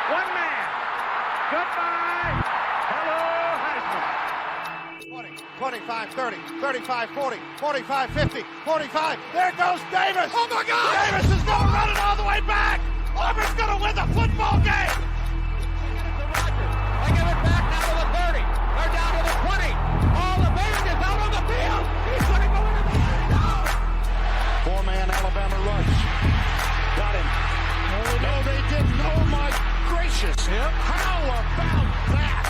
One man. Goodbye. Hello, Heisman. 20, 25, 30, 35, 40, 45, 50, 45. There goes Davis. Oh, my God. Davis is going to run it all the way back. Auburn's going to win the football game. They give it back now to the 30. They're down to the 20. All the band is out on the field. He's going to go into the end zone. Four-man Alabama rush. Got him. Oh, no, they didn't. Oh, my gracious. Yep. How about that?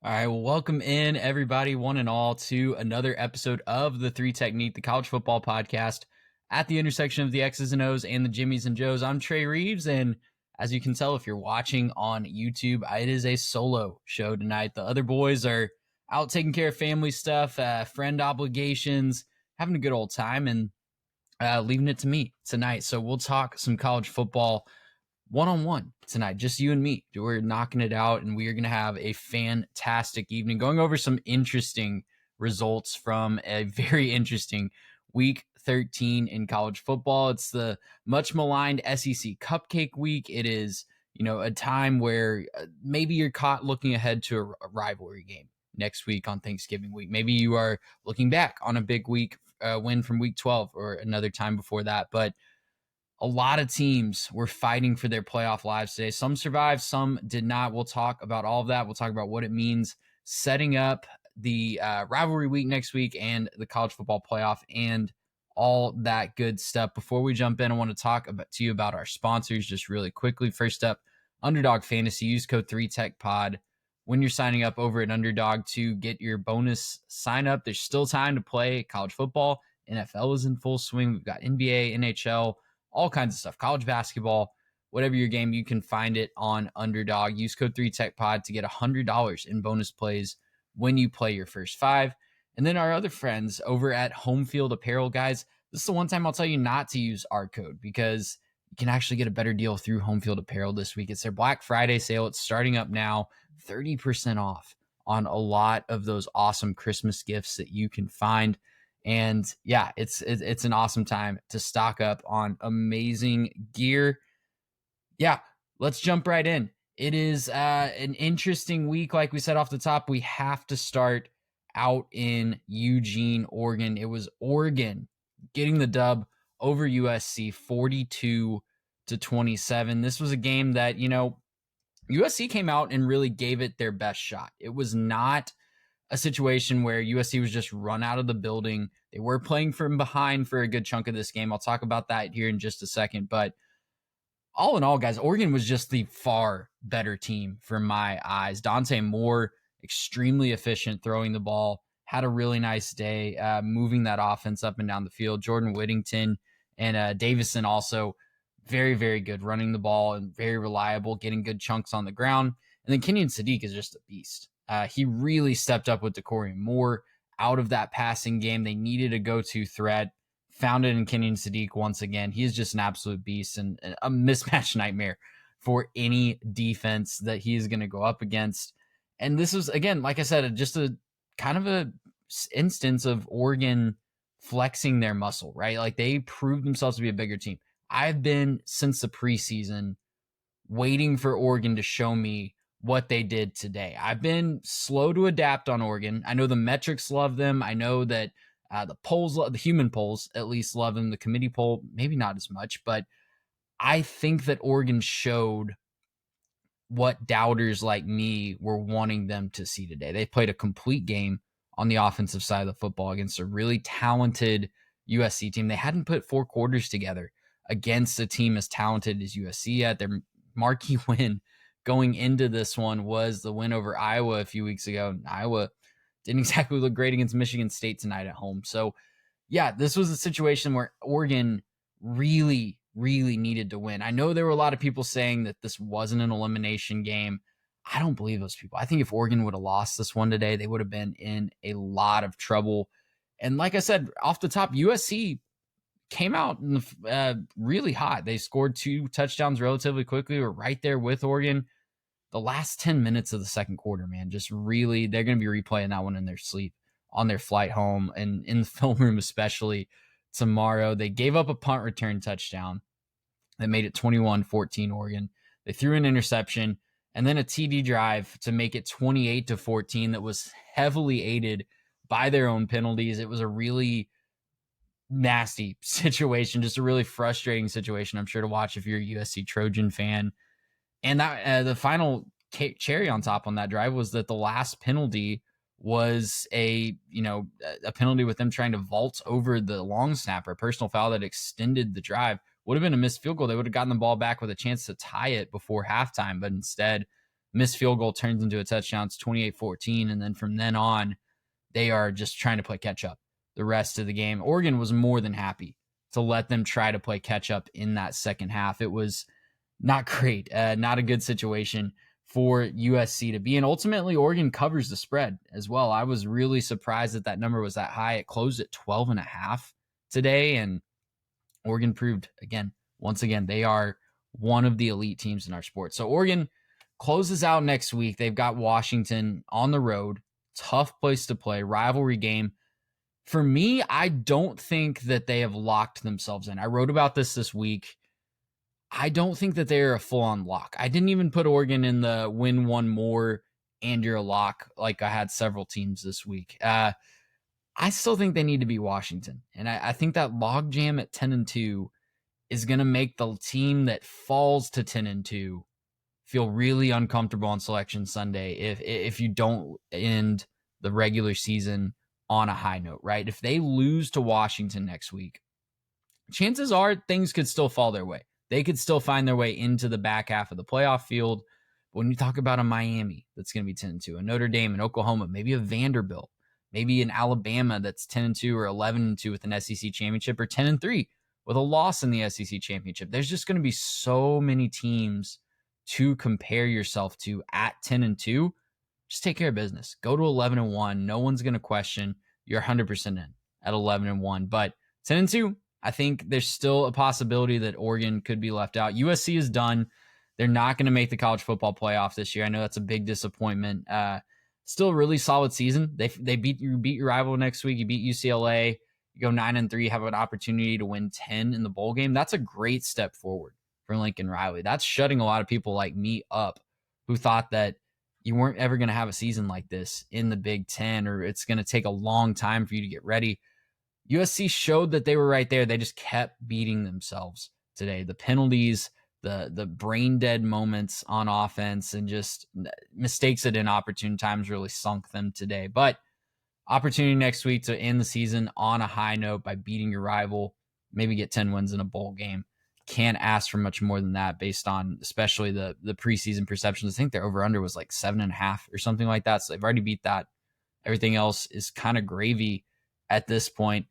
All right, well, welcome in everybody, one and all, to another episode of the Three Technique, the college football podcast at the intersection of the X's and O's and the Jimmies and Joes. I'm Trey Reeves, and as you can tell if you're watching on YouTube, it is a solo show tonight. The other boys are out taking care of family stuff, friend obligations, having a good old time, and leaving it to me tonight. So we'll talk some college football one-on-one tonight, just you and me. We're knocking it out, and we are going to have a fantastic evening going over some interesting results from a very interesting week 13 in college football. It's the much maligned SEC Cupcake Week. It is, a time where maybe you're caught looking ahead to a rivalry game next week on Thanksgiving week. Maybe you are looking back on a big week win from week 12 or another time before that, but a lot of teams were fighting for their playoff lives today. Some survived, some did not. We'll talk about all of that. We'll talk about what it means setting up the rivalry week next week and the college football playoff and all that good stuff. Before we jump in, I want to talk to you about our sponsors just really quickly. First up, Underdog Fantasy. Use code 3TechPod when you're signing up over at Underdog to get your bonus sign up. There's still time to play college football. NFL is in full swing. We've got NBA, NHL, all kinds of stuff, college basketball, whatever your game, you can find it on Underdog. Use code 3TechPod to get $100 in bonus plays when you play your first 5. And then our other friends over at Home Field Apparel, guys, this is the one time I'll tell you not to use our code because you can actually get a better deal through Home Field Apparel this week. It's their Black Friday sale. It's starting up now, 30% off on a lot of those awesome Christmas gifts that you can find. And yeah, it's an awesome time to stock up on amazing gear. Yeah, let's jump right in. It is an interesting week. Like we said off the top, we have to start out in Eugene, Oregon. It was Oregon getting the dub over USC 42-27. This was a game that, USC came out and really gave it their best shot. It was not a situation where USC was just run out of the building. They were playing from behind for a good chunk of this game. I'll talk about that here in just a second. But all in all, guys, Oregon was just the far better team from my eyes. Dante Moore, extremely efficient throwing the ball, had a really nice day moving that offense up and down the field. Jordan Whittington and Davison also very, very good running the ball and very reliable, getting good chunks on the ground. And then Kenyon Sadiq is just a beast. He really stepped up with De'Corian Moore out of that passing game. They needed a go-to threat, found it in Kenyon Sadiq once again. He is just an absolute beast and a mismatch nightmare for any defense that he is going to go up against. And this was, again, like I said, just a kind of a instance of Oregon flexing their muscle, right? Like they proved themselves to be a bigger team. I've been, since the preseason, waiting for Oregon to show me what they did today. I've been slow to adapt on Oregon. I know the metrics love them. I know that the polls, the human polls at least love them. The committee poll, maybe not as much, but I think that Oregon showed what doubters like me were wanting them to see today. They played a complete game on the offensive side of the football against a really talented USC team. They hadn't put 4 quarters together against a team as talented as USC yet. Their marquee win going into this one was the win over Iowa a few weeks ago. Iowa didn't exactly look great against Michigan State tonight at home. So yeah, this was a situation where Oregon really, really needed to win. I know there were a lot of people saying that this wasn't an elimination game. I don't believe those people. I think if Oregon would have lost this one today, they would have been in a lot of trouble. And like I said, off the top, USC came out really hot. They scored 2 touchdowns relatively quickly. We're right there with Oregon. the last 10 minutes of the second quarter, man, just really, they're going to be replaying that one in their sleep on their flight home and in the film room, especially tomorrow. They gave up a punt return touchdown that made it 21-14 Oregon. They threw an interception and then a TD drive to make it 28-14 that was heavily aided by their own penalties. It was a really nasty situation, just a really frustrating situation, I'm sure, to watch if you're a USC Trojan fan. And that the final cherry on top on that drive was that the last penalty was a penalty with them trying to vault over the long snapper, a personal foul that extended the drive. Would have been a missed field goal. They would have gotten the ball back with a chance to tie it before halftime, but instead, missed field goal turns into a touchdown. It's 28-14, and then from then on, they are just trying to play catch up the rest of the game. Oregon was more than happy to let them try to play catch up in that second half. It was not great, not a good situation for USC to be in. Ultimately, Oregon covers the spread as well. I was really surprised that number was that high. It closed at 12.5 today, and Oregon proved once again, they are one of the elite teams in our sport. So Oregon closes out next week. They've got Washington on the road. Tough place to play, rivalry game. For me, I don't think that they have locked themselves in. I wrote about this week. I don't think that they're a full-on lock. I didn't even put Oregon in the win one more and you're a lock like I had several teams this week. I still think they need to beat Washington. And I think that logjam at 10-2 is going to make the team that falls to 10-2 feel really uncomfortable on Selection Sunday if you don't end the regular season on a high note, right? If they lose to Washington next week, chances are things could still fall their way. They could still find their way into the back half of the playoff field. But when you talk about a Miami that's going to be 10-2, a Notre Dame, an Oklahoma, maybe a Vanderbilt, maybe an Alabama that's 10-2 or 11-2 with an SEC championship, or 10-3 with a loss in the SEC championship, there's just going to be so many teams to compare yourself to at 10-2. Just take care of business. Go to 11-1. No one's going to question you're 100% in at 11-1. But 10-2, I think there's still a possibility that Oregon could be left out. USC is done. They're not going to make the college football playoff this year. I know that's a big disappointment. Still a really solid season. They beat your rival next week. You beat UCLA. You go 9-3, have an opportunity to win 10 in the bowl game. That's a great step forward for Lincoln Riley. That's shutting a lot of people like me up who thought that you weren't ever going to have a season like this in the Big Ten, or it's going to take a long time for you to get ready. USC showed that they were right there. They just kept beating themselves today. The penalties, the brain dead moments on offense, and just mistakes at inopportune times really sunk them today. But opportunity next week to end the season on a high note by beating your rival, maybe get 10 wins in a bowl game. Can't ask for much more than that based on especially the preseason perceptions. I think their over-under was like 7.5 or something like that. So they've already beat that. Everything else is kind of gravy at this point.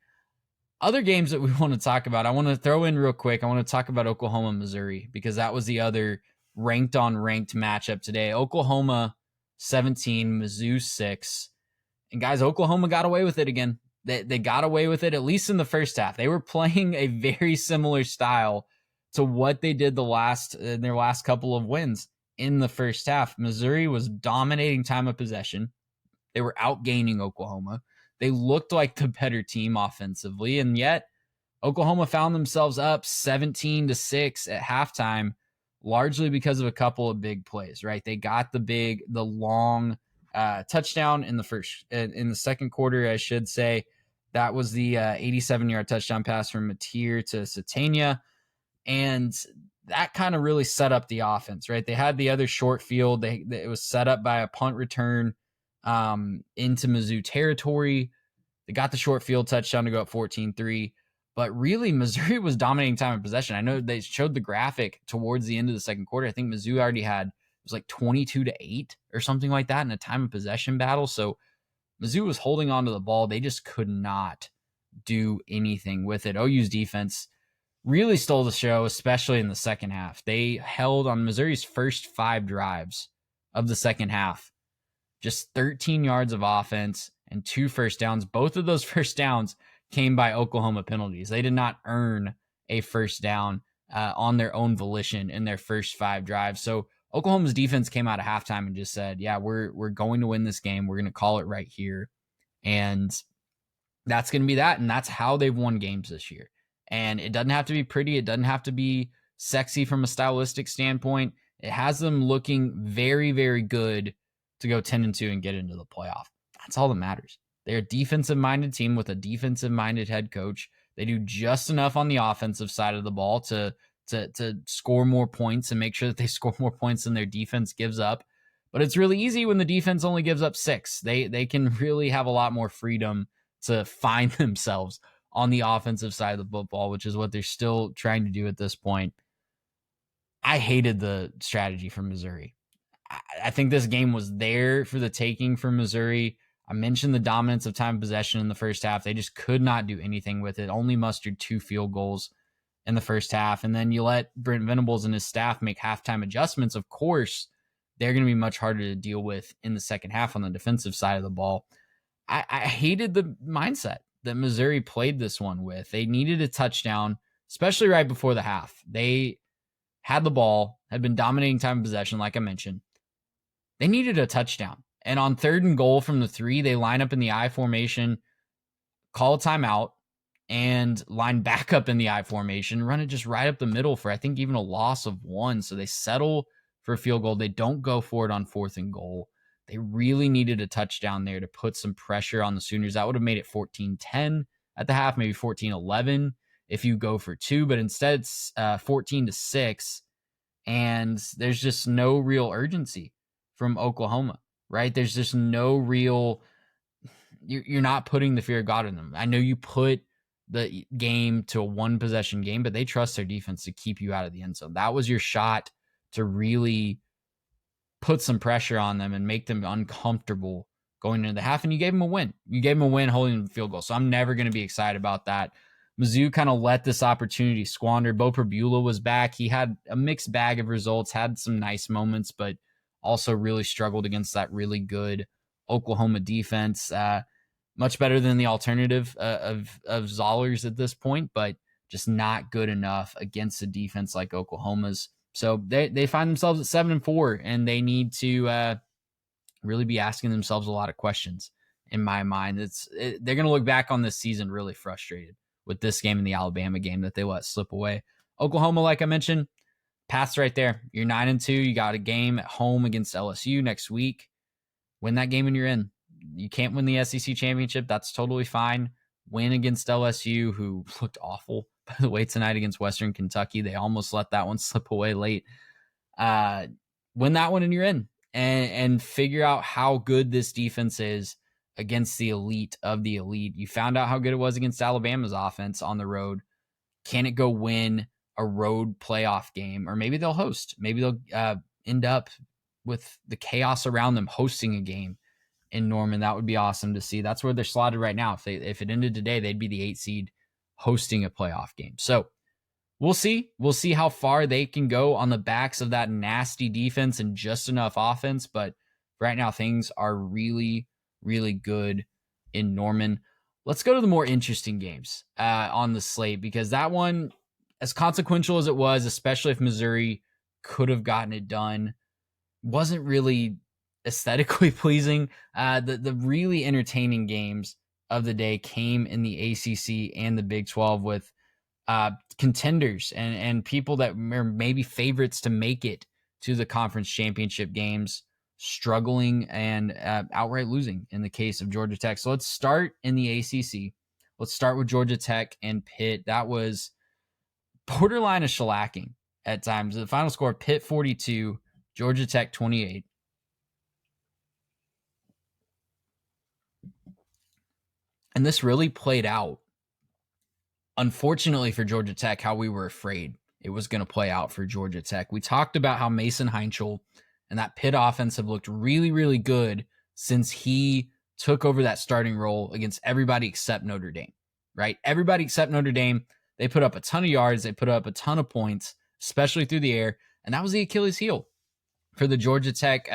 Other games that we want to talk about, I want to throw in real quick. I want to talk about Oklahoma, Missouri, because that was the other ranked on ranked matchup today. Oklahoma 17, Mizzou 6. And guys, Oklahoma got away with it again. They got away with it, at least in the first half. They were playing a very similar style to what they did their last couple of wins in the first half. Missouri was dominating time of possession. They were outgaining Oklahoma. They looked like the better team offensively, and yet Oklahoma found themselves up 17-6 at halftime, largely because of a couple of big plays, right? They got the long touchdown in the second quarter, I should say. That was the 87-yard touchdown pass from Mateer to Satania. And that kind of really set up the offense, right? They had the other short field. It was set up by a punt return into Mizzou territory. They got the short field touchdown to go up 14-3. But really, Missouri was dominating time of possession. I know they showed the graphic towards the end of the second quarter. I think Mizzou already had, it was like 22-8 or something like that in a time of possession battle. So Mizzou was holding on to the ball. They just could not do anything with it. OU's defense really stole the show, especially in the second half. They held on Missouri's first 5 drives of the second half, just 13 yards of offense and 2 first downs. Both of those first downs came by Oklahoma penalties. They did not earn a first down on their own volition in their first 5 drives. So Oklahoma's defense came out at halftime and just said, yeah, we're going to win this game. We're going to call it right here. And that's going to be that. And that's how they've won games this year. And it doesn't have to be pretty. It doesn't have to be sexy from a stylistic standpoint. It has them looking very, very good to go 10-2 and get into the playoff. That's all that matters. They're a defensive-minded team with a defensive-minded head coach. They do just enough on the offensive side of the ball to score more points and make sure that they score more points than their defense gives up. But it's really easy when the defense only gives up 6. They can really have a lot more freedom to find themselves on the offensive side of the football, which is what they're still trying to do at this point. I hated the strategy from Missouri. I think this game was there for the taking for Missouri. I mentioned the dominance of time possession in the first half. They just could not do anything with it. Only mustered 2 field goals in the first half. And then you let Brent Venables and his staff make halftime adjustments. Of course, they're going to be much harder to deal with in the second half on the defensive side of the ball. I hated the mindset that Missouri played this one with. They needed a touchdown, especially right before the half. They had the ball, had been dominating time possession, like I mentioned. They needed a touchdown. And on 3rd and goal from the 3, they line up in the I formation, call a timeout, and line back up in the I formation, run it just right up the middle for, I think, even a loss of 1. So they settle for a field goal. They don't go for it on 4th and goal. They really needed a touchdown there to put some pressure on the Sooners. That would have made it 14-10 at the half, maybe 14-11 if you go for 2. But instead, it's 14-6, and there's just no real urgency from Oklahoma, right? There's just no real, you're not putting the fear of God in them. I know you put the game to a 1-possession game, but they trust their defense to keep you out of the end zone. That was your shot to really put some pressure on them and make them uncomfortable going into the half, and you gave them a win. You gave them a win holding the field goal, so I'm never going to be excited about that. Mizzou kind of let this opportunity squander. Bo Perbula was back. He had a mixed bag of results, had some nice moments, but also really struggled against that really good Oklahoma defense. Much better than the alternative of Zollers at this point, but just not good enough against a defense like Oklahoma's. So they find themselves at 7-4, and they need to really be asking themselves a lot of questions. In my mind, they're going to look back on this season really frustrated with this game and the Alabama game that they let slip away. Oklahoma, like I mentioned, path's right there. You're 9-2. You got a game at home against LSU next week. Win that game and you're in. You can't win the SEC championship. That's totally fine. Win against LSU, who looked awful, by the way, tonight against Western Kentucky. They almost let that one slip away late. Win that one and you're in. And figure out how good this defense is against the elite of the elite. You found out how good it was against Alabama's offense on the road. Can it go win a road playoff game? Or maybe they'll host. Maybe they'll end up with the chaos around them hosting a game in Norman. That would be awesome to see. That's where they're slotted right now. If it ended today, they'd be the 8 seed hosting a playoff game. So we'll see. We'll see how far they can go on the backs of that nasty defense and just enough offense. But right now, things are really, really good in Norman. Let's go to the more interesting games on the slate, because that one, as consequential as it was, especially if Missouri could have gotten it done, wasn't really aesthetically pleasing. The really entertaining games of the day came in the ACC and the Big 12 with contenders and people that are maybe favorites to make it to the conference championship games struggling and outright losing in the case of Georgia Tech. So let's start in the ACC. Let's start with Georgia Tech and Pitt. That was borderline a shellacking at times. The final score, Pitt 42, Georgia Tech 28. And this really played out, unfortunately for Georgia Tech, how we were afraid it was going to play out for Georgia Tech. We talked about how Mason Heinchel and that Pitt offense have looked really, really good since he took over that starting role against everybody except Notre Dame, right? Everybody except Notre Dame. They put up a ton of yards. They put up a ton of points, especially through the air. And that was the Achilles heel for the Georgia Tech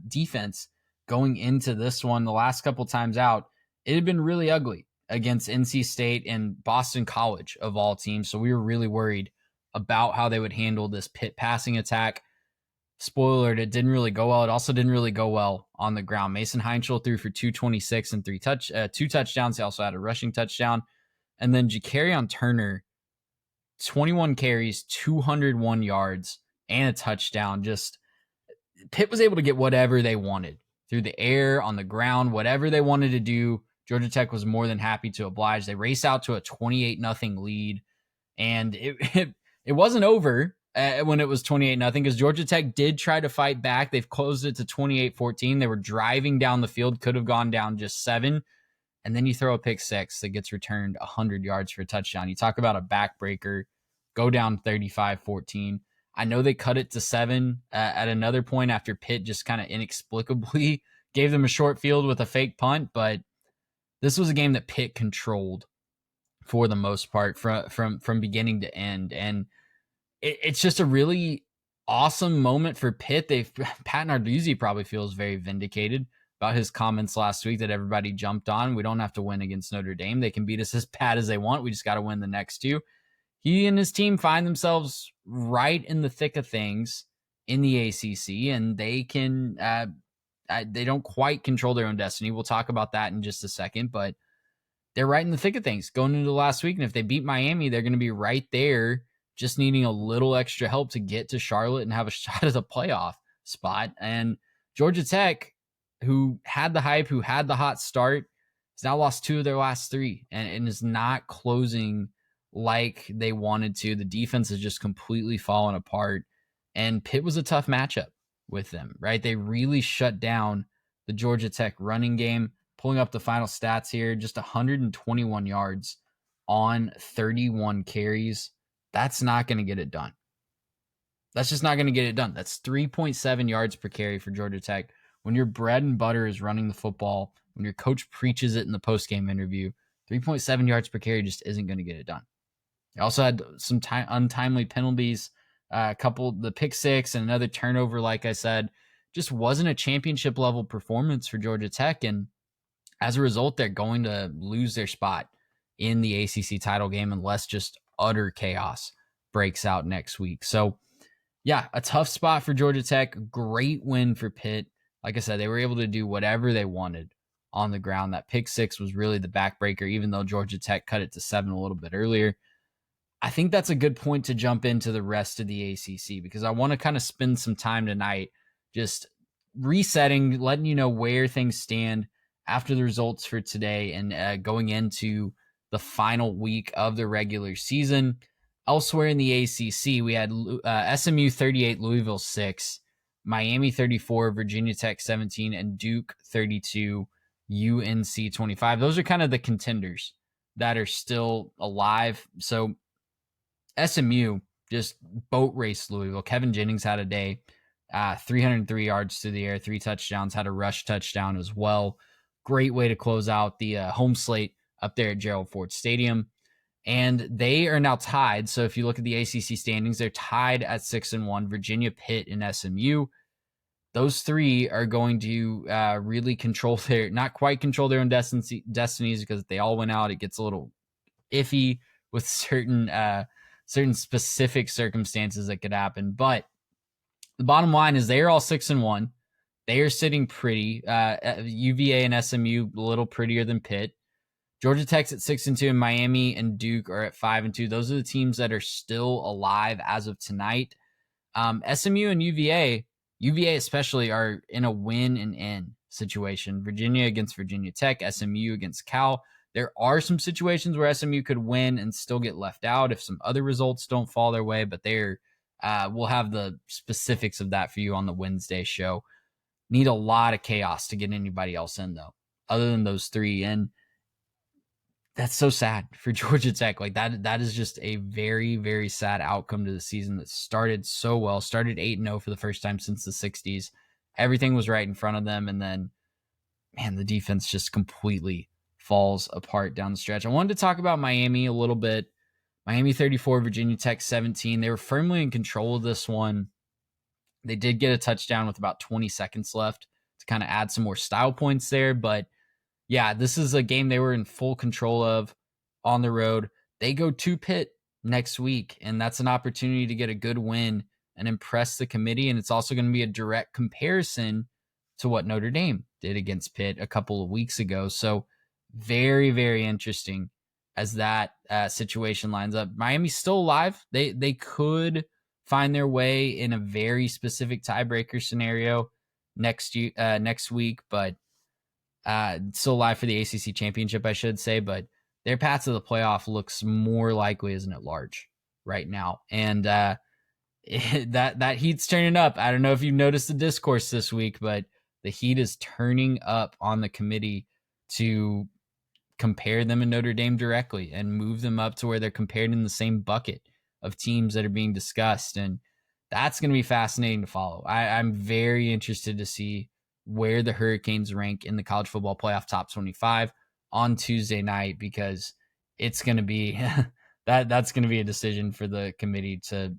defense going into this one. The last couple times out, it had been really ugly against NC State and Boston College of all teams. So we were really worried about how they would handle this Pitt passing attack. spoiler alert, it didn't really go well. It also didn't really go well on the ground. Mason Heinschel threw for 226 and 2 touchdowns. He also had a rushing touchdown. And then Jacarrion Turner, 21 carries, 201 yards, and a touchdown. Just Pitt was able to get whatever they wanted through the air, on the ground, whatever they wanted to do. Georgia Tech was more than happy to oblige. They raced out to a 28-0 lead, and it wasn't over when it was 28-0 because Georgia Tech did try to fight back. They've closed it to 28-14. They were driving down the field, could have gone down just 7, and then you throw a pick 6 that gets returned 100 yards for a touchdown. You talk about a backbreaker, go down 35-14. I know they cut it to 7 at another point after Pitt just kind of inexplicably gave them a short field with a fake punt, but this was a game that Pitt controlled for the most part from beginning to end. And it's just a really awesome moment for Pitt. Pat Narduzzi probably feels very vindicated about his comments last week that everybody jumped on. We don't have to win against Notre Dame. They can beat us as bad as they want. We just got to win the next 2. He and his team find themselves right in the thick of things in the ACC, and they can they don't quite control their own destiny. We'll talk about that in just a second, but they're right in the thick of things going into the last week. And if they beat Miami, they're going to be right there, just needing a little extra help to get to Charlotte and have a shot at the playoff spot. And Georgia Tech, who had the hype, who had the hot start, has now lost 2 of their last 3 and is not closing like they wanted to. The defense has just completely fallen apart, and Pitt was a tough matchup with them, right? They really shut down the Georgia Tech running game. Pulling up the final stats here, just 121 yards on 31 carries. That's not going to get it done. That's just not going to get it done. That's 3.7 yards per carry for Georgia Tech. When your bread and butter is running the football, when your coach preaches it in the post-game interview, 3.7 yards per carry just isn't going to get it done. They also had some untimely penalties, the pick 6 and another turnover, like I said. Just wasn't a championship level performance for Georgia Tech, and as a result, they're going to lose their spot in the ACC title game unless just utter chaos breaks out next week. So, yeah, a tough spot for Georgia Tech. Great win for Pitt. Like I said, they were able to do whatever they wanted on the ground. That pick 6 was really the backbreaker, even though Georgia Tech cut it to 7 a little bit earlier. I think that's a good point to jump into the rest of the ACC because I want to kind of spend some time tonight just resetting, letting you know where things stand after the results for today and going into the final week of the regular season. Elsewhere in the ACC, we had SMU 38, Louisville 6, Miami 34, Virginia Tech 17, and Duke 32, UNC 25. Those are kind of the contenders that are still alive. So SMU just boat raced Louisville. Kevin Jennings had a day, 303 yards through the air, 3 touchdowns, had a rush touchdown as well. Great way to close out the home slate up there at Gerald Ford Stadium. And they are now tied. So if you look at the ACC standings, they're tied at 6-1. Virginia, Pitt, and SMU. Those 3 are going to really not quite control their own destinies because if they all went out, it gets a little iffy with certain specific circumstances that could happen. But the bottom line is they are all 6-1. They are sitting pretty. UVA and SMU a little prettier than Pitt. Georgia Tech's at 6-2, and Miami and Duke are at 5-2. Those are the teams that are still alive as of tonight. SMU and UVA especially, are in a win and end situation. Virginia against Virginia Tech, SMU against Cal. There are some situations where SMU could win and still get left out if some other results don't fall their way, but we'll have the specifics of that for you on the Wednesday show. Need a lot of chaos to get anybody else in, though, other than those 3. And that's so sad for Georgia Tech. Like that is just a very, very sad outcome to the season that started so well. Started 8-0 for the first time since the 60s. Everything was right in front of them. And then, man, the defense just completely falls apart down the stretch. I wanted to talk about Miami a little bit. Miami 34, Virginia Tech 17. They were firmly in control of this one. They did get a touchdown with about 20 seconds left to kind of add some more style points there. But yeah, this is a game they were in full control of on the road. They go to Pitt next week, and that's an opportunity to get a good win and impress the committee. And it's also going to be a direct comparison to what Notre Dame did against Pitt a couple of weeks ago. So very, very interesting as that situation lines up. Miami's still alive. They could find their way in a very specific tiebreaker scenario next week, but still alive for the ACC championship, I should say. But their path to the playoff looks more likely as an at large right now, and that heat's turning up. I don't know if you've noticed the discourse this week, but the heat is turning up on the committee to compare them and Notre Dame directly and move them up to where they're compared in the same bucket of teams that are being discussed. And that's going to be fascinating to follow. I'm very interested to see where the Hurricanes rank in the college football playoff top 25 on Tuesday night, because it's going to be that's going to be a decision for the committee to,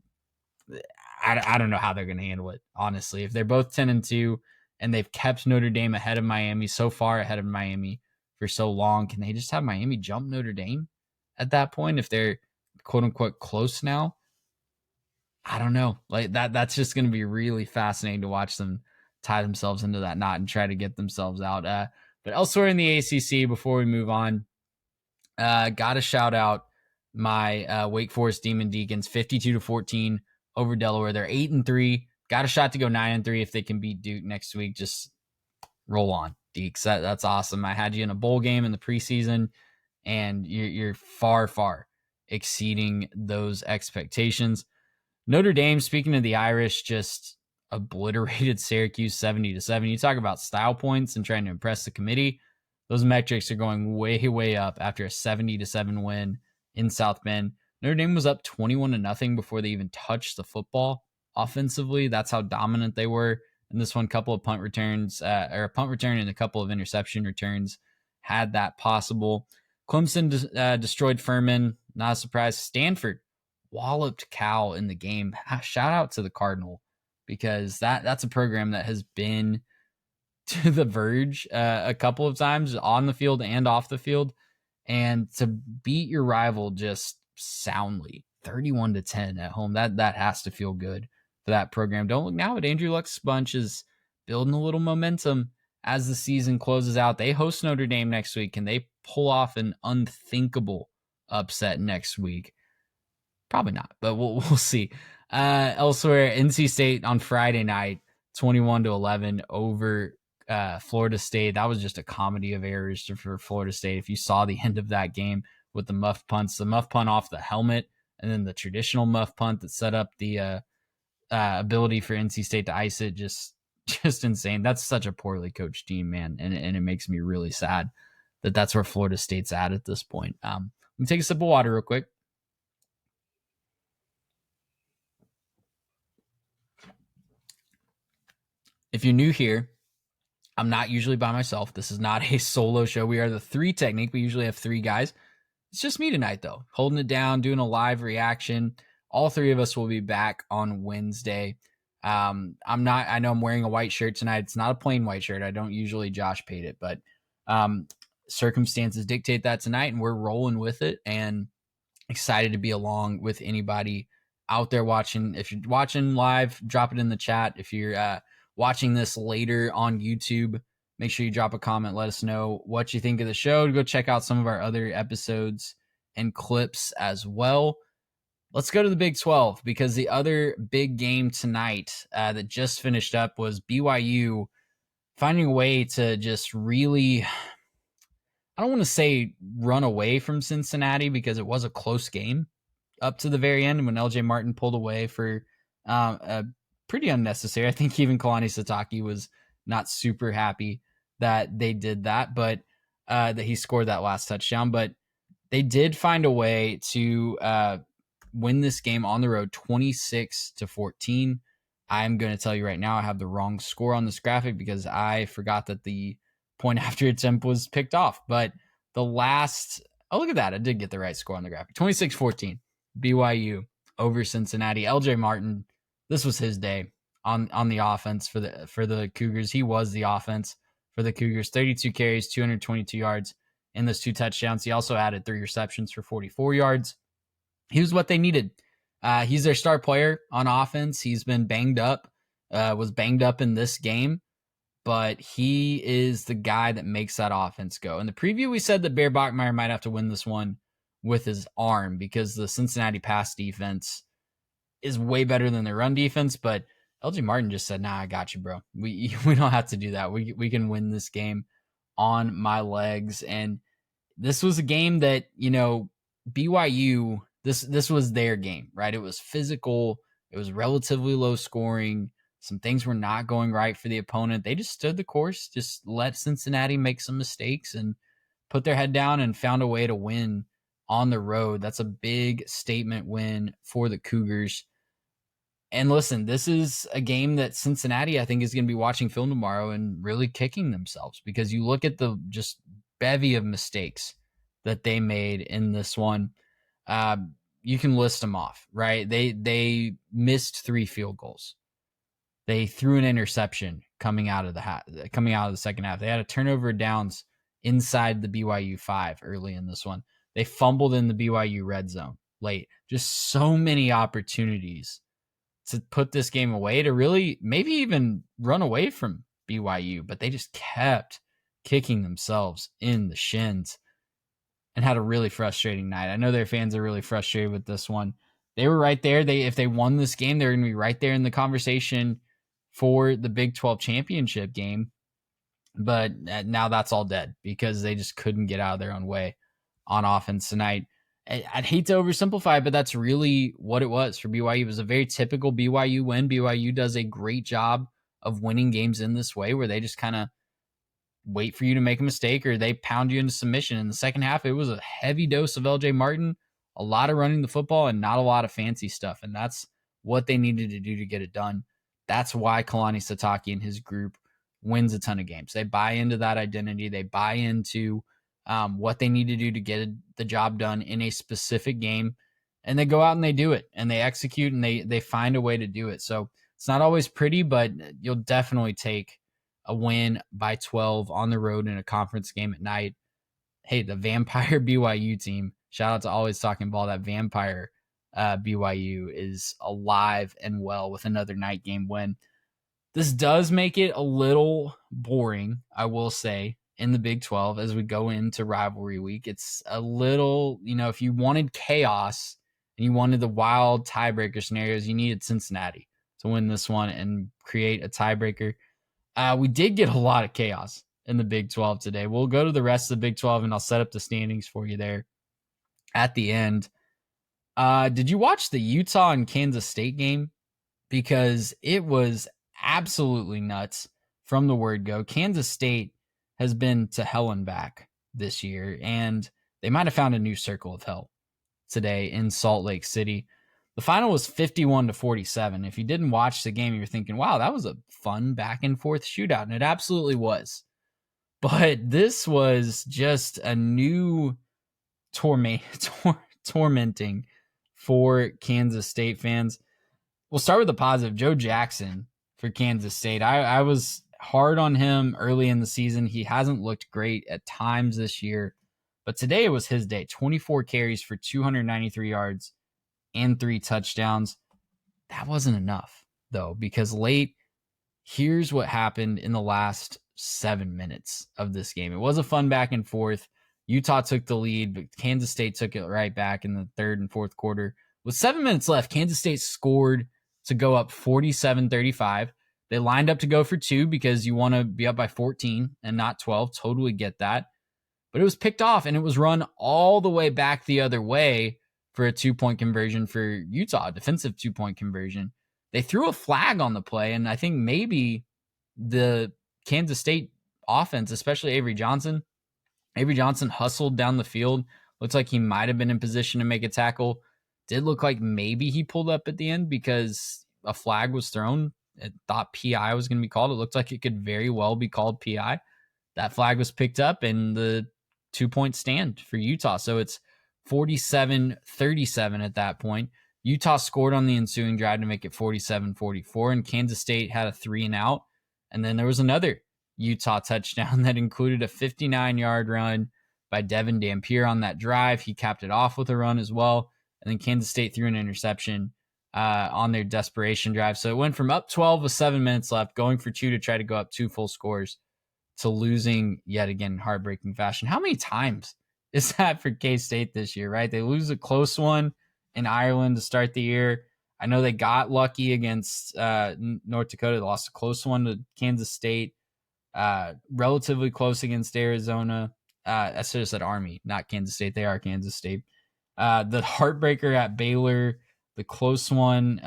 I don't know how they're going to handle it, honestly. If they're both 10-2 and they've kept Notre Dame ahead of Miami, so far ahead of Miami for so long, can they just have Miami jump Notre Dame at that point if they're quote unquote close now? I don't know. Like that's just going to be really fascinating to watch them tie themselves into that knot and try to get themselves out. But elsewhere in the ACC, before we move on, got to shout out my Wake Forest Demon Deacons, 52-14 over Delaware. They're 8-3. Got a shot to go 9-3 if they can beat Duke next week. Just roll on, Deeks. That's awesome. I had you in a bowl game in the preseason, and you're far, far exceeding those expectations. Notre Dame, speaking of the Irish, just obliterated Syracuse 70-7. You talk about style points and trying to impress the committee. Those metrics are going way, way up after a 70-7 win in South Bend. Notre Dame was up 21-0 before they even touched the football offensively. That's how dominant they were. And this one, couple of punt returns, or a punt return and a couple of interception returns had that possible. Clemson destroyed Furman. Not a surprise. Stanford walloped Cal in the game. Shout out to the Cardinal, because that's a program that has been to the verge a couple of times on the field and off the field. And to beat your rival just soundly, 31-10 at home, that has to feel good for that program. Don't look now, but Andrew Luck's bunch is building a little momentum as the season closes out. They host Notre Dame next week. Can they pull off an unthinkable upset next week? Probably not, but we'll see. Elsewhere, NC State on Friday night, 21-11 over Florida State. That was just a comedy of errors for Florida State. If you saw the end of that game with the muff punts, the muff punt off the helmet, and then the traditional muff punt that set up the ability for NC State to ice it, just insane. That's such a poorly coached team, man, and it makes me really sad that that's where Florida State's at this point. Let me take a sip of water real quick. If you're new here, I'm not usually by myself. This is not a solo show. We are the Three Technique. We usually have three guys. It's just me tonight, though, holding it down, doing a live reaction. All three of us will be back on Wednesday. I know I'm wearing a white shirt tonight. It's not a plain white shirt. I don't usually Josh Pate it, but circumstances dictate that tonight, and we're rolling with it, and excited to be along with anybody out there watching. If you're watching live, drop it in the chat. If you're watching this later on YouTube, make sure you drop a comment. Let us know what you think of the show. Go check out some of our other episodes and clips as well. Let's go to the Big 12, because the other big game tonight that just finished up was BYU finding a way to just really, I don't want to say run away from Cincinnati, because it was a close game up to the very end when LJ Martin pulled away for a pretty unnecessary. I think even Kalani Sitake was not super happy that they did that, but that he scored that last touchdown. But they did find a way to win this game on the road, 26-14. I'm going to tell you right now, I have the wrong score on this graphic because I forgot that the point after attempt was picked off. But the last, look at that. I did get the right score on the graphic. 26-14, BYU over Cincinnati. LJ Martin, this was his day on the offense for the Cougars. He was the offense for the Cougars. 32 carries, 222 yards in those two touchdowns. He also added 3 receptions for 44 yards. He was what they needed He's their star player on offense. He's been banged up, was banged up in this game, but he is the guy that makes that offense go. In the preview, we said that Bear Bachmeier might have to win this one with his arm because the Cincinnati pass defense is way better than their run defense, but LJ Martin just said, nah, I got you, bro. We don't have to do that. We can win this game on my legs. And this was a game that, BYU, this was their game, right? It was physical. It was relatively low scoring. Some things were not going right for the opponent. They just stood the course, just let Cincinnati make some mistakes and put their head down and found a way to win on the road. That's a big statement win for the Cougars. And listen, this is a game that Cincinnati, I think, is going to be watching film tomorrow and really kicking themselves because you look at the just bevy of mistakes that they made in this one. You can list them off, right? They missed 3 field goals. They threw an interception coming out of the second half. They had a turnover downs inside the BYU 5 early in this one. They fumbled in the BYU red zone late. Just so many opportunities to put this game away, to really maybe even run away from BYU, but they just kept kicking themselves in the shins and had a really frustrating night. I know their fans are really frustrated with this one. They were right there. If they won this game, they're going to be right there in the conversation for the Big 12 championship game. But now that's all dead because they just couldn't get out of their own way on offense tonight. I'd hate to oversimplify, but that's really what it was for BYU. It was a very typical BYU win. BYU does a great job of winning games in this way where they just kind of wait for you to make a mistake or they pound you into submission. In the second half, it was a heavy dose of LJ Martin, a lot of running the football and not a lot of fancy stuff. And that's what they needed to do to get it done. That's why Kalani Sitake and his group wins a ton of games. They buy into that identity. They buy into what they need to do to get the job done in a specific game, and they go out and they do it and they execute and they find a way to do it. So it's not always pretty, but you'll definitely take a win by 12 on the road in a conference game at night. Hey, the Vampire BYU team, shout out to Always Talking Ball. That Vampire BYU is alive and well with another night game win. This does make it a little boring, I will say, in the Big 12 as we go into rivalry week. It's a little, if you wanted chaos and you wanted the wild tiebreaker scenarios, you needed Cincinnati to win this one and create a tiebreaker. We did get a lot of chaos in the Big 12 today. We'll go to the rest of the Big 12 and I'll set up the standings for you there at the end. Did you watch the Utah and Kansas State game? Because it was absolutely nuts from the word go. Kansas State has been to hell and back this year, and they might have found a new circle of hell today in Salt Lake City. The final was 51-47. If you didn't watch the game, you're thinking, wow, that was a fun back and forth shootout, and it absolutely was. But this was just a new tormenting for Kansas State fans. We'll start with the positive. Joe Jackson for Kansas State. I was hard on him early in the season. He hasn't looked great at times this year, but today it was his day. 24 carries for 293 yards and 3 touchdowns. That wasn't enough, though, because late, here's what happened in the last 7 minutes of this game. It was a fun back and forth. Utah took the lead, but Kansas State took it right back in the third and fourth quarter. With 7 minutes left, Kansas State scored to go up 47-35. They lined up to go for 2 because you want to be up by 14 and not 12. Totally get that. But it was picked off and it was run all the way back the other way for a 2-point conversion for Utah, a defensive 2-point conversion. They threw a flag on the play, and I think maybe the Kansas State offense, especially Avery Johnson hustled down the field. Looks like he might have been in position to make a tackle. Did look like maybe he pulled up at the end because a flag was thrown. It thought PI was going to be called. It looked like it could very well be called PI. That flag was picked up and the 2-point stand for Utah. So it's 47-37 at that point. Utah scored on the ensuing drive to make it 47-44, and Kansas State had a 3-and-out. And then there was another Utah touchdown that included a 59-yard run by Devin Dampier on that drive. He capped it off with a run as well. and then Kansas State threw an interception on their desperation drive. So it went from up 12 with 7 minutes left, going for 2 to try to go up 2 full scores, to losing yet again in heartbreaking fashion. How many times is that for K-State this year, right? They lose a close one in Ireland to start the year. I know they got lucky against North Dakota. They lost a close one to Kansas State, relatively close against Arizona. I should have said Army, not Kansas State. They are Kansas State. The heartbreaker at Baylor, the close one.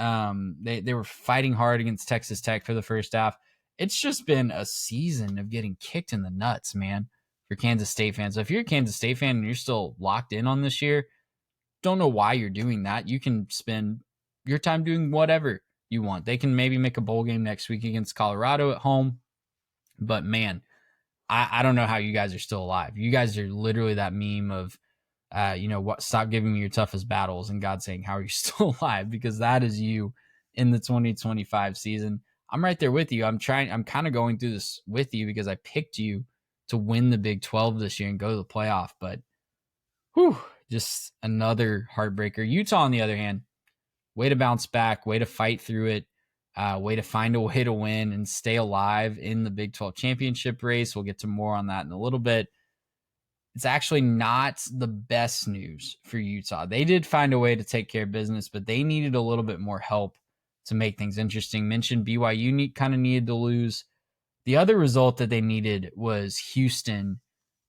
They were fighting hard against Texas Tech for the first half. It's just been a season of getting kicked in the nuts, man, for Kansas State fans. So if you're a Kansas State fan and you're still locked in on this year, don't know why you're doing that. You can spend your time doing whatever you want. They can maybe make a bowl game next week against Colorado at home. But, man, I don't know how you guys are still alive. You guys are literally that meme of, stop giving me your toughest battles, and God saying, how are you still alive? Because that is you in the 2025 season. I'm right there with you. I'm kind of going through this with you because I picked you to win the Big 12 this year and go to the playoff. But, just another heartbreaker. Utah, on the other hand, way to bounce back, way to fight through it, way to find a way to win and stay alive in the Big 12 championship race. We'll get to more on that in a little bit. It's actually not the best news for Utah. They did find a way to take care of business, but they needed a little bit more help to make things interesting. Mentioned BYU kind of needed to lose. The other result that they needed was Houston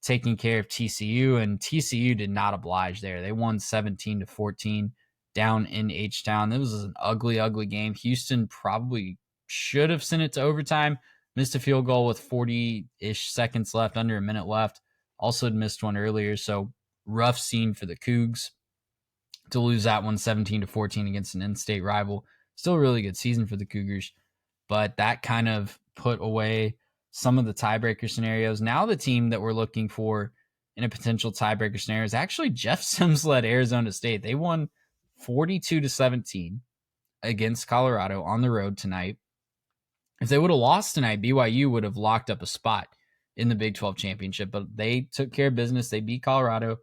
taking care of TCU, and TCU did not oblige there. They won 17-14 down in H-Town. It was an ugly, ugly game. Houston probably should have sent it to overtime. Missed a field goal with 40-ish seconds left, under a minute left. Also had missed one earlier, so rough scene for the Cougs to lose that one 17-14 against an in-state rival. Still a really good season for the Cougars, but that kind of put away some of the tiebreaker scenarios. Now the team that we're looking for in a potential tiebreaker scenario is actually Jeff Sims-led Arizona State. They won 42-17 against Colorado on the road tonight. If they would have lost tonight, BYU would have locked up a spot in the Big 12 championship, but they took care of business. They beat Colorado.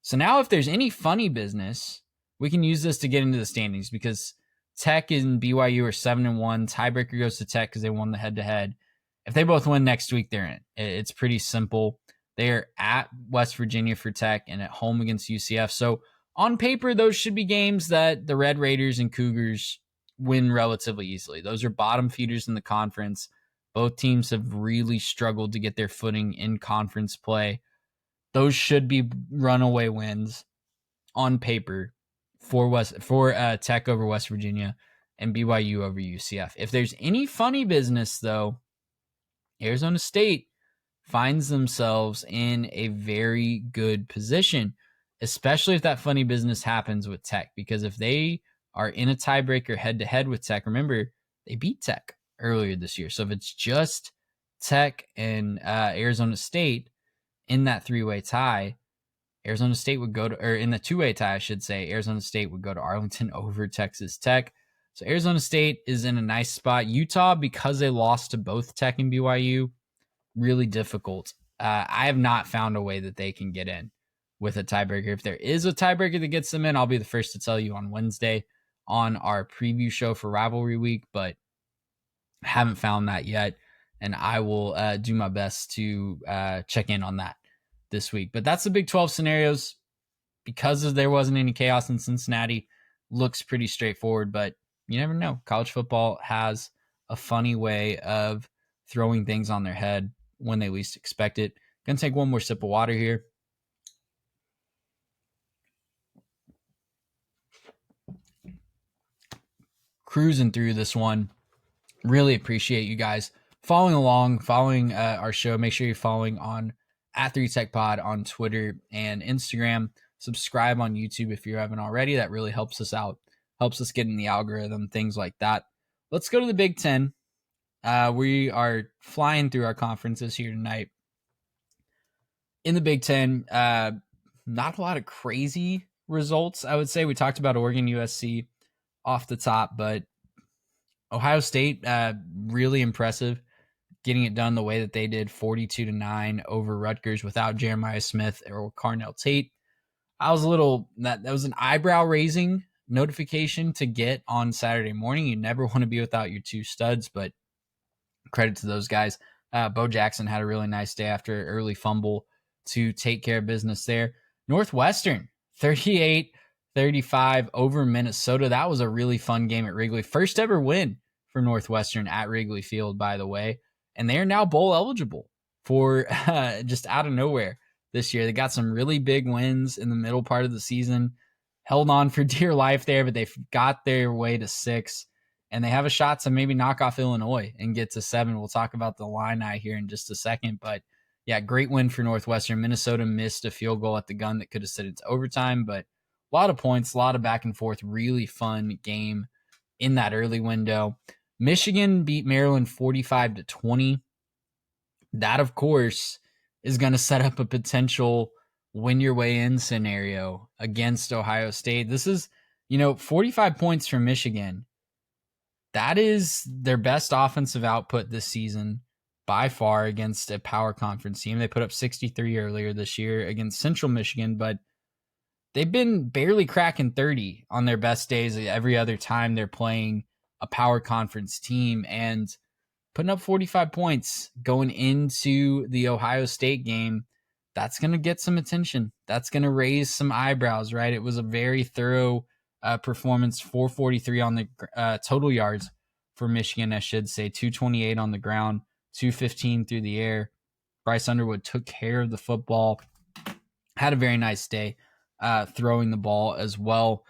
So now if there's any funny business, we can use this to get into the standings, because Tech and BYU are 7-1. Tiebreaker goes to Tech because they won the head-to-head. If they both win next week, they're in. It's pretty simple. They're at West Virginia for Tech and at home against UCF. So on paper, those should be games that the Red Raiders and Cougars win relatively easily. Those are bottom feeders in the conference. Both teams have really struggled to get their footing in conference play. Those should be runaway wins on paper for Tech over West Virginia and BYU over UCF. If there's any funny business, though, Arizona State finds themselves in a very good position, especially if that funny business happens with Tech, because if they are in a tiebreaker head-to-head with Tech, remember, they beat Tech earlier this year. So if it's just Tech and Arizona State in that three-way tie, Arizona State would go to, or in the two-way tie, I should say, Arizona State would go to Arlington over Texas Tech. So Arizona State is in a nice spot. Utah, because they lost to both Tech and BYU, really difficult. I have not found a way that they can get in with a tiebreaker. If there is a tiebreaker that gets them in, I'll be the first to tell you on Wednesday on our preview show for Rivalry Week, but I haven't found that yet, and I will do my best to check in on that this week. But that's the Big 12 scenarios. Because there wasn't any chaos in Cincinnati, looks pretty straightforward, but you never know. College football has a funny way of throwing things on their head when they least expect it. Gonna take one more sip of water here. Cruising through this one. Really appreciate you guys following along, following our show. Make sure you're following on @3TechPod on Twitter and Instagram. Subscribe on YouTube if you haven't already. That really helps us out. Helps us get in the algorithm, things like that. Let's go to the Big Ten. We are flying through our conferences here tonight. In the Big Ten, not a lot of crazy results, I would say. We talked about Oregon, USC off the top, but Ohio State, really impressive, getting it done the way that they did, 42-9 over Rutgers without Jeremiah Smith or Carnell Tate. I was that was an eyebrow raising notification to get on Saturday morning. You never want to be without your two studs, but credit to those guys. Bo Jackson had a really nice day after an early fumble to take care of business there. Northwestern, 38-35 over Minnesota. That was a really fun game at Wrigley. First ever win for Northwestern at Wrigley Field, by the way. And they are now bowl eligible for just out of nowhere this year. They got some really big wins in the middle part of the season. Held on for dear life there, but they got their way to 6. And they have a shot to maybe knock off Illinois and get to 7. We'll talk about the Illini here in just a second. But yeah, great win for Northwestern. Minnesota missed a field goal at the gun that could have sent it to overtime, but a lot of points, a lot of back and forth, really fun game in that early window. Michigan beat Maryland 45-20. That, of course, is going to set up a potential win your way in scenario against Ohio State. This is, 45 points from Michigan. That is their best offensive output this season by far against a power conference team. They put up 63 earlier this year against Central Michigan, but they've been barely cracking 30 on their best days every other time they're playing a power conference team, and putting up 45 points going into the Ohio State game. That's going to get some attention. That's going to raise some eyebrows, right? It was a very thorough performance, 443 on the total yards for Michigan, I should say, 228 on the ground, 215 through the air. Bryce Underwood took care of the football, had a very nice day throwing the ball as well.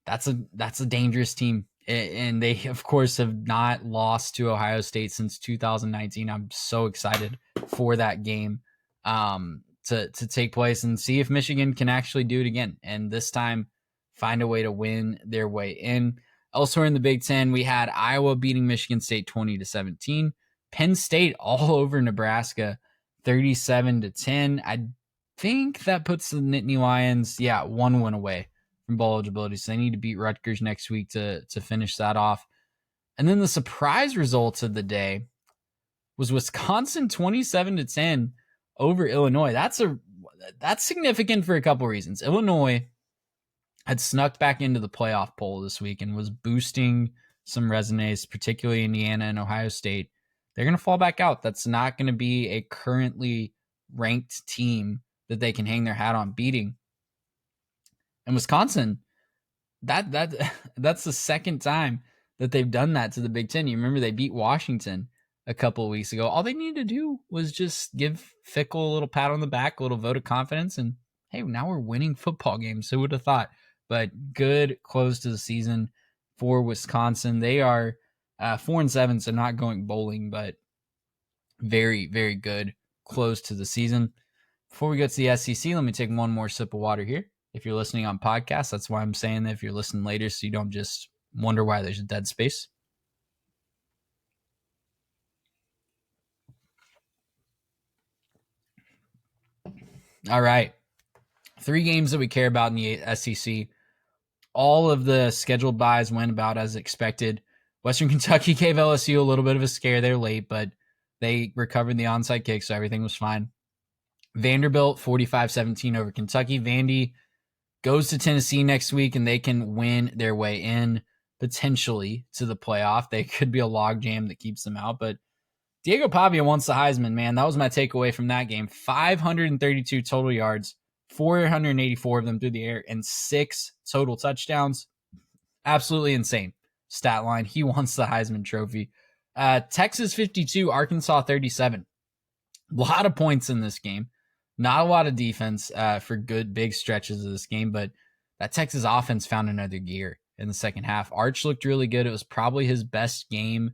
That's a dangerous team, and they, of course, have not lost to Ohio State since 2019. I'm so excited for that game to take place and see if Michigan can actually do it again, and this time find a way to win their way in. Elsewhere in the Big Ten, we had Iowa beating Michigan State 20-17. Penn State all over Nebraska 37-10. I think that puts the Nittany Lions, 1 win away from bowl eligibility. So they need to beat Rutgers next week to finish that off. And then the surprise results of the day was Wisconsin 27-10 over Illinois. That's significant for a couple reasons. Illinois had snuck back into the playoff poll this week and was boosting some resumes, particularly Indiana and Ohio State. They're going to fall back out. That's not going to be a currently ranked team that they can hang their hat on beating. And Wisconsin, that's the second time that they've done that to the Big Ten. You remember they beat Washington a couple of weeks ago. All they needed to do was just give Fickell a little pat on the back, a little vote of confidence, and hey, now we're winning football games. Who would have thought? But good close to the season for Wisconsin. They are 4-7, so not going bowling, but very, very good close to the season. Before we go to the SEC, let me take one more sip of water here. If you're listening on podcast, that's why I'm saying that. If you're listening later, so you don't just wonder why there's a dead space. All right. 3 games that we care about in the SEC. All of the scheduled buys went about as expected. Western Kentucky gave LSU a little bit of a scare there late, but they recovered the onside kick, so everything was fine. Vanderbilt 45-17 over Kentucky. Vandy goes to Tennessee next week, and they can win their way in potentially to the playoff. They could be a logjam that keeps them out, but Diego Pavia wants the Heisman, man. That was my takeaway from that game. 532 total yards, 484 of them through the air, and 6 total touchdowns. Absolutely insane stat line. He wants the Heisman Trophy. Texas 52, Arkansas 37. A lot of points in this game. Not a lot of defense for good big stretches of this game, but that Texas offense found another gear in the second half. Arch looked really good. It was probably his best game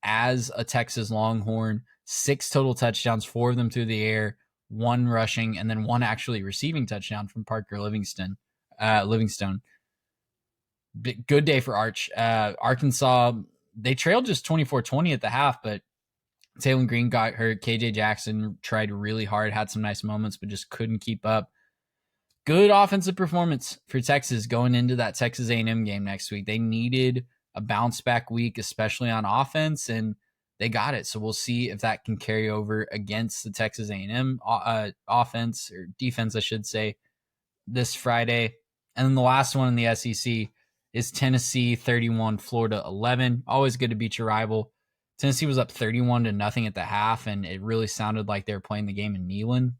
as a Texas Longhorn. 6 total touchdowns, 4 of them through the air, 1 rushing, and then 1 actually receiving touchdown from Parker Livingstone. Good day for Arch. Arkansas, they trailed just 24-20 at the half, but Taylor Green got hurt. KJ Jackson tried really hard, had some nice moments, but just couldn't keep up. Good offensive performance for Texas going into that Texas A&M game next week. They needed a bounce back week, especially on offense, and they got it. So we'll see if that can carry over against the Texas A&M offense or defense, I should say. this Friday. And then the last one in the SEC is Tennessee 31, Florida 11. Always good to beat your rival. Tennessee was up 31-0 at the half, and it really sounded like they were playing the game in Neyland.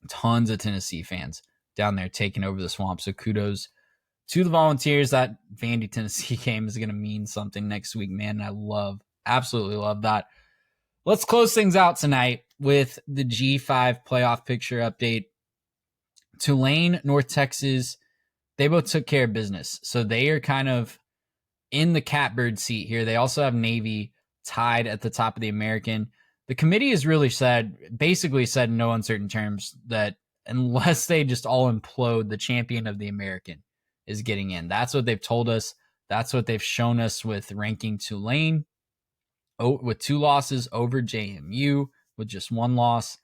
Tons of Tennessee fans down there taking over the Swamp. So kudos to the Volunteers. That Vandy Tennessee game is going to mean something next week, man. I absolutely love that. Let's close things out tonight with the G5 playoff picture update. Tulane, North Texas, they both took care of business. So they are kind of in the catbird seat here. They also have Navy tied at the top of the American. The committee has really basically said in no uncertain terms that unless they just all implode, the champion of the American is getting in. That's what they've told us. That's what they've shown us with ranking Tulane with 2 losses over JMU with just 1 loss.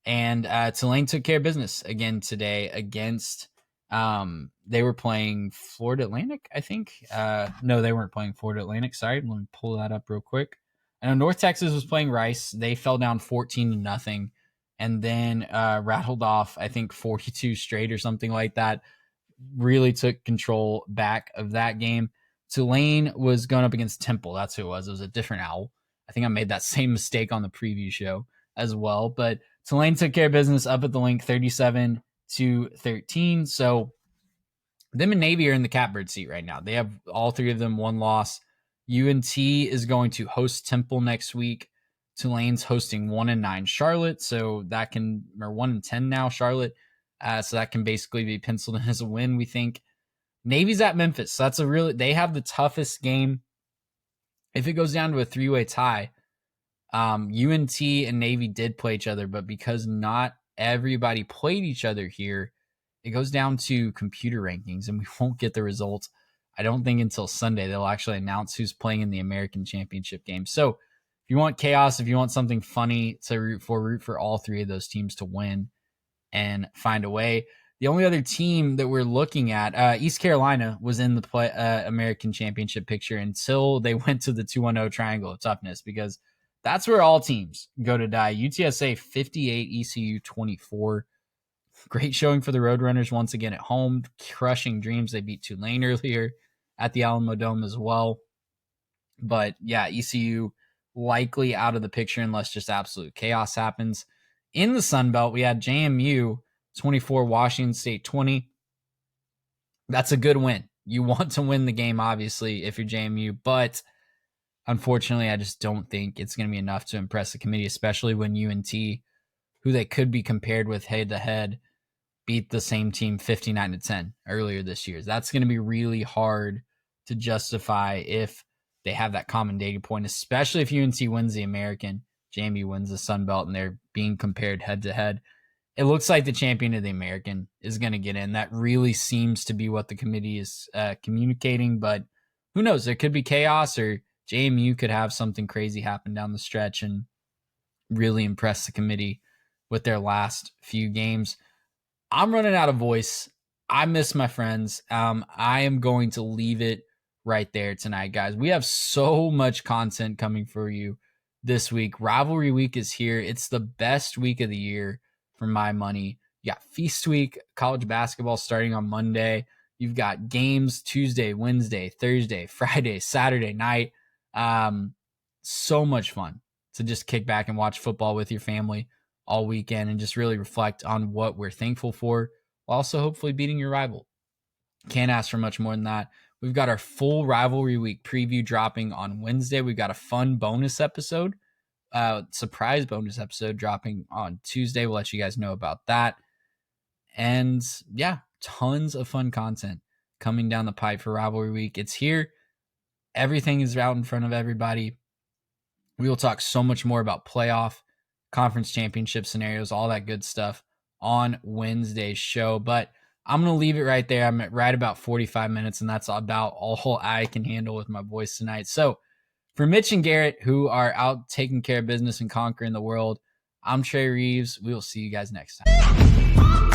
And Tulane took care of business again today against, they were playing Florida Atlantic, I think. No, they weren't playing Florida Atlantic. Sorry, let me pull that up real quick. I know North Texas was playing Rice. They fell down 14-0 and then rattled off, I think, 42 straight or something like that. Really took control back of that game. Tulane was going up against Temple. That's who it was. It was a different owl. I think I made that same mistake on the preview show as well. But Tulane took care of business up at the link 37-13. So them and Navy are in the catbird seat right now. They have all 3 of them 1 loss. UNT is going to host Temple next week. Tulane's hosting 1-9 Charlotte. So that can, or 1-10 now Charlotte. So that can basically be penciled in as a win, we think. Navy's at Memphis. So that's they have the toughest game. If it goes down to a 3-way tie, UNT and Navy did play each other, but because not everybody played each other here, it goes down to computer rankings, and we won't get the results, I don't think, until Sunday. They'll actually announce who's playing in the American Championship game. So if you want chaos, if you want something funny to root for all 3 of those teams to win and find a way. The only other team that we're looking at, East Carolina was in the American Championship picture until they went to the 2-1-0 triangle of toughness, because that's where all teams go to die. UTSA 58, ECU 24. Great showing for the Roadrunners once again at home, crushing dreams. They beat Tulane earlier at the Alamo Dome as well. But yeah, ECU likely out of the picture unless just absolute chaos happens. In the Sun Belt, we had JMU 24, Washington State 20. That's a good win. You want to win the game, obviously, if you're JMU, but unfortunately, I just don't think it's going to be enough to impress the committee, especially when UNT, who they could be compared with head-to-head, beat the same team 59-10 earlier this year. That's going to be really hard to justify if they have that common data point, especially if UNT wins the American, JMU wins the Sun Belt, and they're being compared head-to-head. It looks like the champion of the American is going to get in. That really seems to be what the committee is communicating, but who knows? There could be chaos, or JMU could have something crazy happen down the stretch and really impress the committee with their last few games. I'm running out of voice. I miss my friends. I am going to leave it right there tonight, guys. We have so much content coming for you this week. Rivalry week is here. It's the best week of the year for my money. You got Feast Week, college basketball starting on Monday. You've got games Tuesday, Wednesday, Thursday, Friday, Saturday night. So much fun to just kick back and watch football with your family all weekend and just really reflect on what we're thankful for, while also hopefully beating your rival. Can't ask for much more than that. We've got our full rivalry week preview dropping on Wednesday. We've got a fun bonus episode, surprise bonus episode dropping on Tuesday. We'll let you guys know about that. And yeah, tons of fun content coming down the pipe for rivalry week. It's here. Everything is out in front of everybody. We will talk so much more about playoff, conference championship scenarios, all that good stuff on Wednesday's show. But I'm going to leave it right there. I'm at right about 45 minutes, and that's about all I can handle with my voice tonight. So for Mitch and Garrett, who are out taking care of business and conquering the world, I'm Trey Reeves. We will see you guys next time.